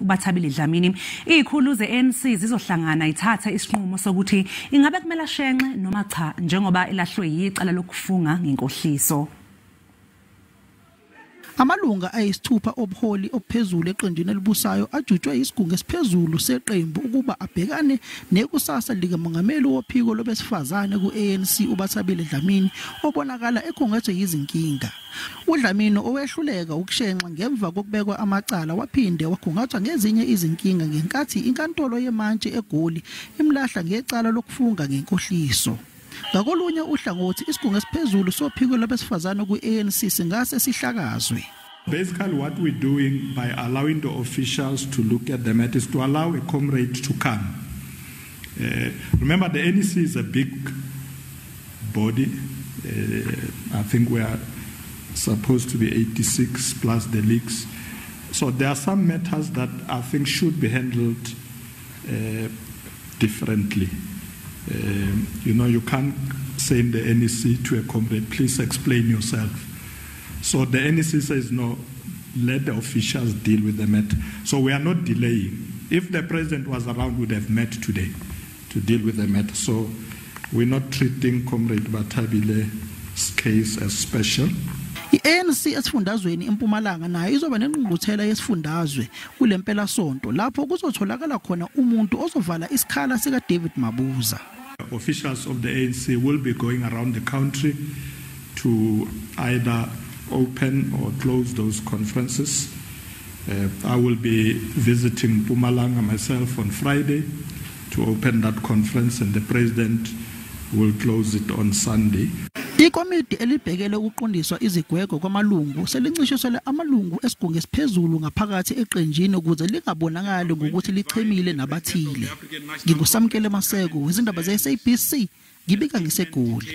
uBathabile Dlamini, izikhulu ze-ANC zizohlangana zithathe isinqumo sokuthi ingabe kumele ashenxe noma cha njengoba elahlwe yicala lokufunga ngenkohliso. Amalunga ayisithupha obuholi ophezulu eqendini elibusayo ajutshwe isigungu esiphezulu seqembu ukuba abhekane nekusasa likamengameli wophiko lwabesifazane ku-ANC uBathabile Dlamini obonakala ekhongethwe yizinkinga. uDlamini owehluleka ukushenxa ngemva kokubekwa amacala waphinde wakhungathwa ngezinye izinkinga ngenkathi inkantolo yemantshi eGoli imlahla ngecala lokufunga ngenkohliso. Ngakolunye uhlangothi isigungu esiphezulu sophiko lwabesifazane ku-ANC singase sihlakazwe. Basically what we're doing by allowing the officials to look at the matter is to allow a comrade to come. Remember the NEC is a big body. I think we are supposed to be 86 plus the leaks. So there are some matters that I think should be handled differently. You can't send the NEC to a comrade, please explain yourself. So the NEC says, no, let the officials deal with the matter. So we are not delaying. If the president was around, we'd have met today to deal with the matter. So we're not treating Comrade Bathabile's case as special. I-ANC esifundazweni eMpumalanga nayo izoba nengqungquthela yesifundazwe kulempela sonto lapho kuzotholakala khona umuntu ozovala isikhala sika David Mabuza. Officials of the ANC will be going around the country to either open or close those conferences. I will be visiting Mpumalanga myself on Friday to open that conference, and the president will close it on Sunday. Ikomiti elibhekele ukuqondiswa izigwego kwamalungu selincishisele amalungu esigungu esiphezulu ngaphakathi eqenjini ukuze lingabonakali ngokuthi lichemile nabathile. Ngingusamkele Maseko, izindaba ze SABC, ngibika ngiseGoli.